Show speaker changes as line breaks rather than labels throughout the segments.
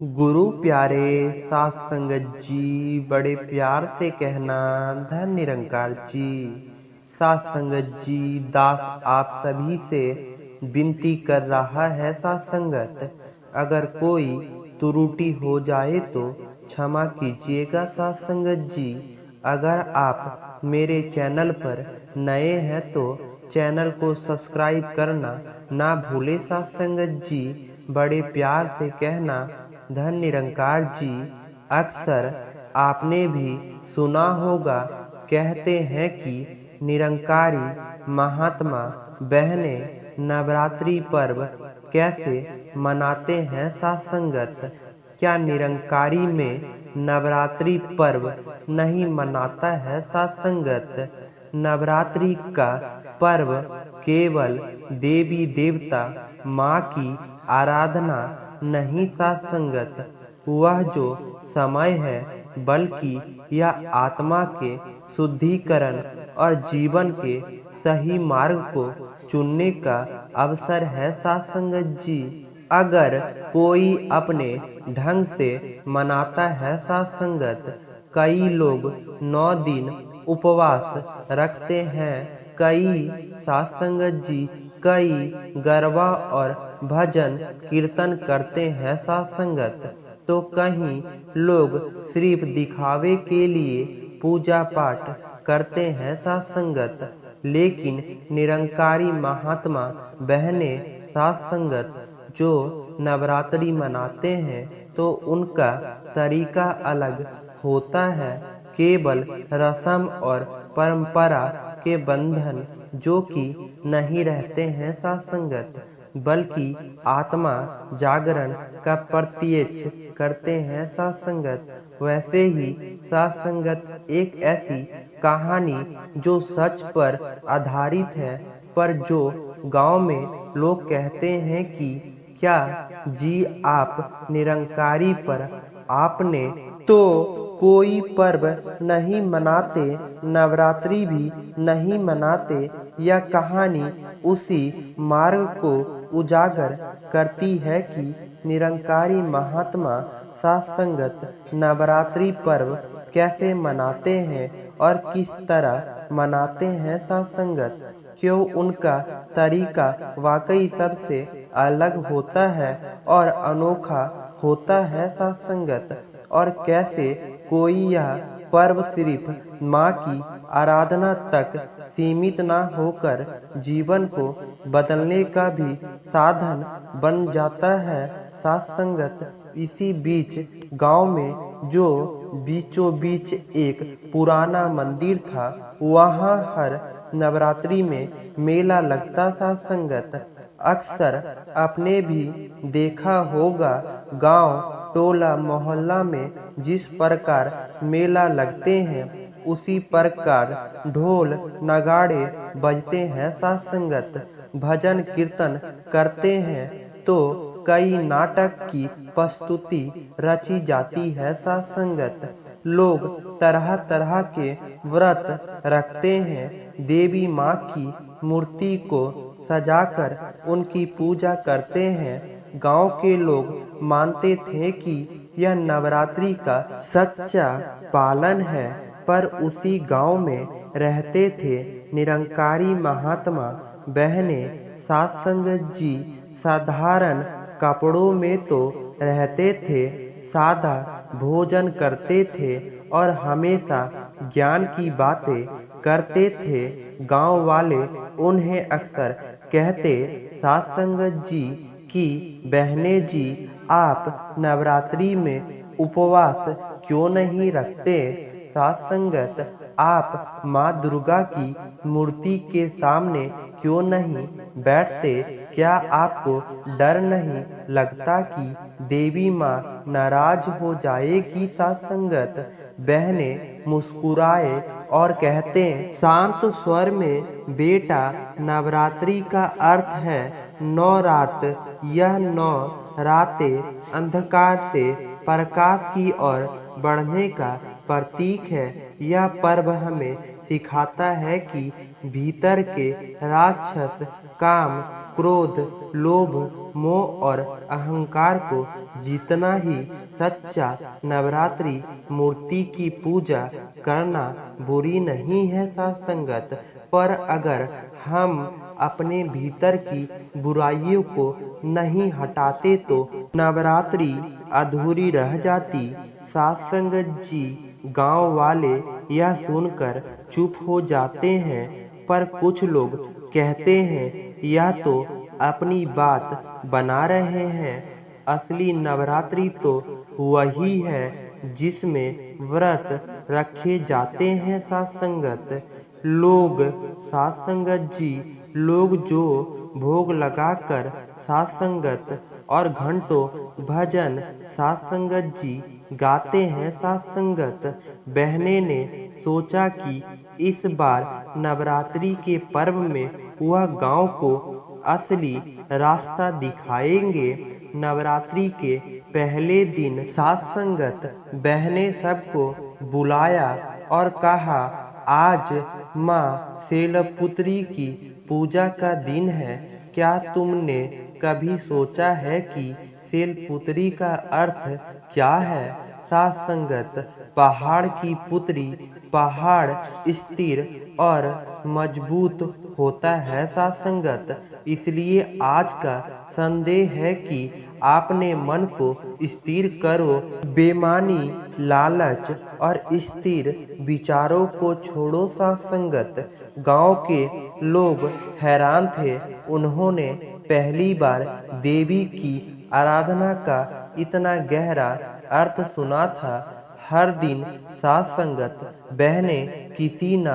गुरु प्यारे साथ संगत जी, बड़े प्यार से कहना धन निरंकार जी। साथ संगत जी, दास आप सभी से विनती कर रहा है साथ संगत, अगर कोई त्रुटि हो जाए तो क्षमा कीजिएगा साथ संगत जी। अगर आप मेरे चैनल पर नए हैं तो चैनल को सब्सक्राइब करना ना भूले साथ संगत जी। बड़े प्यार से कहना धन निरंकार जी। अक्सर आपने भी सुना होगा, कहते हैं कि निरंकारी महात्मा बहनें नवरात्रि पर्व कैसे मनाते हैं साथ संगत। क्या निरंकारी में नवरात्रि पर्व नहीं मनाता है साथ संगत। नवरात्रि का पर्व केवल देवी देवता माँ की आराधना नहीं साथ संगत, वह जो समय है बल्कि यह आत्मा के शुद्धिकरण और जीवन के सही मार्ग को चुनने का अवसर है साथ संगत जी। अगर कोई अपने ढंग से मनाता है साथ संगत, कई लोग 9 दिन उपवास रखते हैं, कई साथ संगत जी कई गरबा और भजन कीर्तन करते हैं साथ संगत, तो कहीं लोग सिर्फ दिखावे के लिए पूजा पाठ करते हैं साथ संगत। लेकिन निरंकारी महात्मा बहनें साथ संगत जो नवरात्रि मनाते हैं तो उनका तरीका अलग होता है। केवल रस्म और परंपरा के बंधन जो कि नहीं रहते हैं साथ संगत, बल्कि आत्मा जागरण का प्रत्यक्ष करते हैं साथ संगत। वैसे ही साथ संगत एक ऐसी कहानी जो सच पर आधारित है, पर जो गांव में लोग कहते हैं कि क्या जी आप निरंकारी पर आपने तो कोई पर्व नहीं मनाते, नवरात्रि भी नहीं मनाते। यह कहानी उसी मार्ग को उजागर करती है कि निरंकारी महात्मा साथ संगत नवरात्रि पर्व कैसे मनाते हैं और किस तरह मनाते हैं साथ संगत। क्यों उनका तरीका वाकई सबसे अलग होता है और अनोखा होता है साथ संगत, और कैसे कोई यह पर्व सिर्फ माँ की आराधना तक सीमित न होकर जीवन को बदलने का भी साधन बन जाता है साथ संगत। इसी बीच गांव में जो बीचों बीच एक पुराना मंदिर था, वहां हर नवरात्रि में मेला लगता साथ संगत। अक्सर आपने भी देखा होगा, गांव टोला मोहल्ला में जिस प्रकार मेला लगते हैं उसी प्रकार ढोल नगाड़े बजते हैं साथ संगत, भजन कीर्तन करते हैं, तो कई नाटक की प्रस्तुति रची जाती है साथ संगत। लोग तरह तरह के व्रत रखते हैं, देवी माँ की मूर्ति को सजाकर उनकी पूजा करते हैं। गांव के लोग मानते थे कि यह नवरात्रि का सच्चा पालन है, पर उसी गांव में रहते थे निरंकारी महात्मा बहनें साथ संगत जी। साधारण कपड़ों में तो रहते थे, सादा भोजन करते थे और हमेशा ज्ञान की बातें करते थे। गांव वाले उन्हें अक्सर कहते साथ संगत जी कि बहनें जी आप नवरात्रि में उपवास क्यों नहीं रखते। साथ संगत आप माँ दुर्गा की मूर्ति के सामने क्यों नहीं बैठते। क्या आपको डर नहीं लगता कि देवी माँ नाराज हो जाएगी साथ संगत। बहनें मुस्कुराए और कहते शांत स्वर में, बेटा नवरात्रि का अर्थ है 9 रात। यह 9 रातें अंधकार से प्रकाश की ओर बढ़ने का प्रतीक है। यह पर्व हमें सिखाता है कि भीतर के राक्षस काम क्रोध लोभ मोह और अहंकार को जीतना ही सच्चा नवरात्रि मूर्ति की पूजा करना बुरी नहीं है साथ संगत। पर अगर हम अपने भीतर की बुराइयों को नहीं हटाते तो नवरात्रि अधूरी रह जाती। साथ संगत जी, गांव वाले यह सुनकर चुप हो जाते हैं, पर कुछ लोग कहते हैं यह तो अपनी बात बना रहे हैं। असली नवरात्रि तो वही है जिसमें व्रत रखे जाते हैं साथ संगत। लोग साथ संगत जी, लोग जो भोग लगाकर साथ संगत और घंटों भजन साथ संगत जी गाते हैं साथ संगत। बहने ने सोचा कि इस बार नवरात्रि के पर्व में वह गांव को असली रास्ता दिखाएंगे। नवरात्रि के पहले दिन साथ संगत बहने सबको बुलाया और कहा, आज माँ शैलपुत्री की पूजा का दिन है। क्या तुमने कभी सोचा है कि शैलपुत्री का अर्थ क्या है? साथ संगत, पहाड़ की पुत्री। पहाड़ स्थिर और मजबूत होता है साथ संगत। इसलिए आज का संदेश है कि आपने मन को स्थिर करो, बेमानी लालच और स्थिर विचारों को छोड़ो साथ संगत। गांव के लोग हैरान थे। उन्होंने पहली बार देवी की आराधना का इतना गहरा अर्थ सुना था। हर दिन साथ संगत बहने किसी न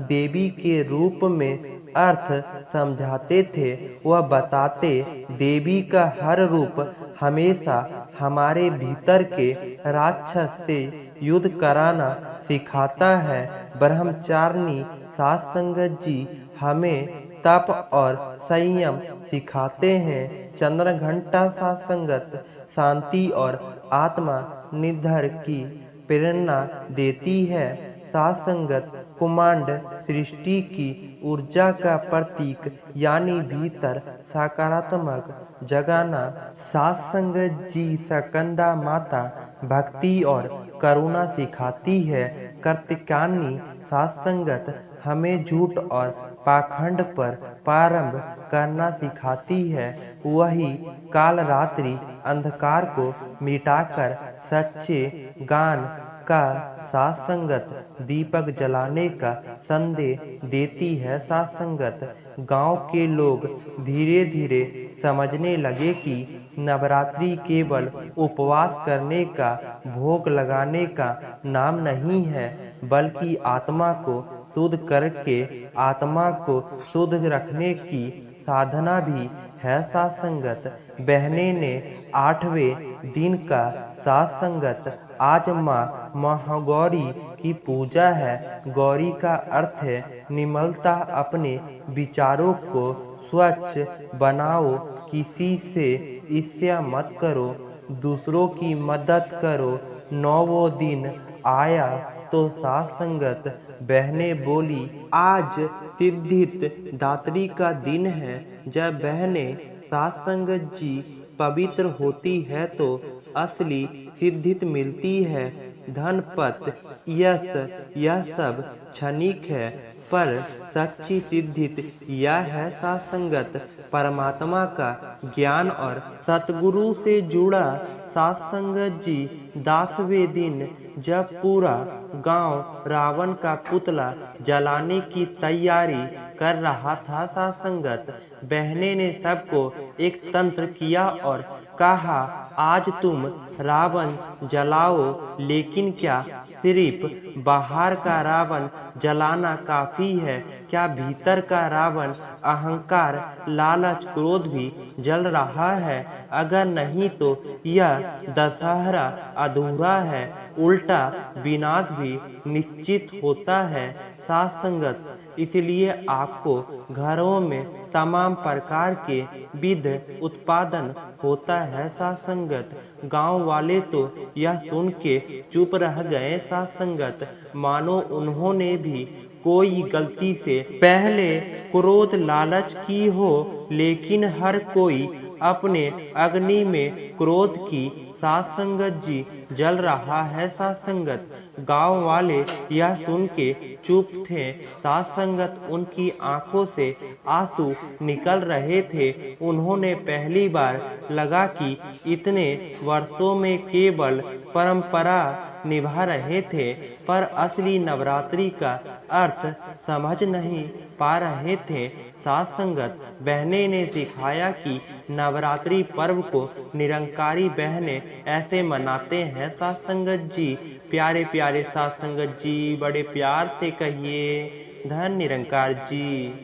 देवी के रूप में अर्थ समझाते थे। वह बताते, देवी का हर रूप हमेशा हमारे भीतर के राक्षस से युद्ध कराना सिखाता है। ब्रह्मचारिणी साथ संगत जी हमें तप और संयम सिखाते हैं। चंद्र घंटा साथ संगत शांति और आत्मा निधर की प्रेरणा देती है। साथ संगत कुमांड सृष्टि की ऊर्जा का प्रतीक, यानी भीतर सकारात्मक जगाना। साथ संगत जी सकंदा माता भक्ति और करुणा सिखाती है। कार्तिकानी साथ संगत हमें झूठ और पाखंड पर प्रारंभ करना सिखाती है। वही काल रात्रि अंधकार को मिटाकर सच्चे ज्ञान का साथ संगत दीपक जलाने का संदेश देती है साथ संगत। गांव के लोग धीरे धीरे समझने लगे कि नवरात्रि केवल उपवास करने का, भोग लगाने का नाम नहीं है, बल्कि आत्मा को शुद्ध करके आत्मा को शुद्ध रखने की साधना भी है साथ संगत। बहने ने 8वें दिन का साथ संगत, आज माँ महागौरी की पूजा है। गौरी का अर्थ है निर्मलता। अपने विचारों को स्वच्छ बनाओ, किसी से ईर्ष्या मत करो, दूसरों की मदद करो। 9वां दिन आया तो साथ संगत बहने बोली, आज सिद्धित दात्री का दिन है। जब बहने साथ संगत जी पवित्र होती है तो असली सिद्धित मिलती है। धन पद यश यह सब क्षणिक है, पर सच्ची सिद्धित यह है साथ संगत परमात्मा का ज्ञान और सतगुरु से जुड़ा। साथ संगत जी 10वें दिन जब पूरा गांव रावण का पुतला जलाने की तैयारी कर रहा था, साथ संगत बहने ने सबको एक तंत्र किया और कहा, आज तुम रावण जलाओ, लेकिन क्या सिर्फ बाहर का रावण जलाना काफी है? क्या भीतर का रावण अहंकार, लालच, क्रोध भी जल रहा है? अगर नहीं तो यह दशहरा अधूरा है, उल्टा विनाश भी निश्चित होता है। साथ संगत इसलिए आपको घरों में तमाम प्रकार के विध उत्पादन होता है। साथ संगत गांव वाले तो यह सुन के चुप रह गए। साथ संगत मानो उन्होंने भी कोई गलती से पहले क्रोध लालच की हो, लेकिन हर कोई अपने अग्नि में क्रोध की साथ संगत जी जल रहा है। साथ संगत गांव वाले यह सुन के चुप थे। साथ संगत उनकी आंखों से आंसू निकल रहे थे। उन्होंने पहली बार लगा कि इतने वर्षों में केवल परंपरा निभा रहे थे, पर असली नवरात्रि का अर्थ समझ नहीं पा रहे थे। साथ संगत बहनें ने सिखाया कि नवरात्रि पर्व को निरंकारी बहनें ऐसे मनाते हैं। साथ संगत जी प्यारे प्यारे साथ संगत जी बड़े प्यार से कहिए, धन निरंकार जी।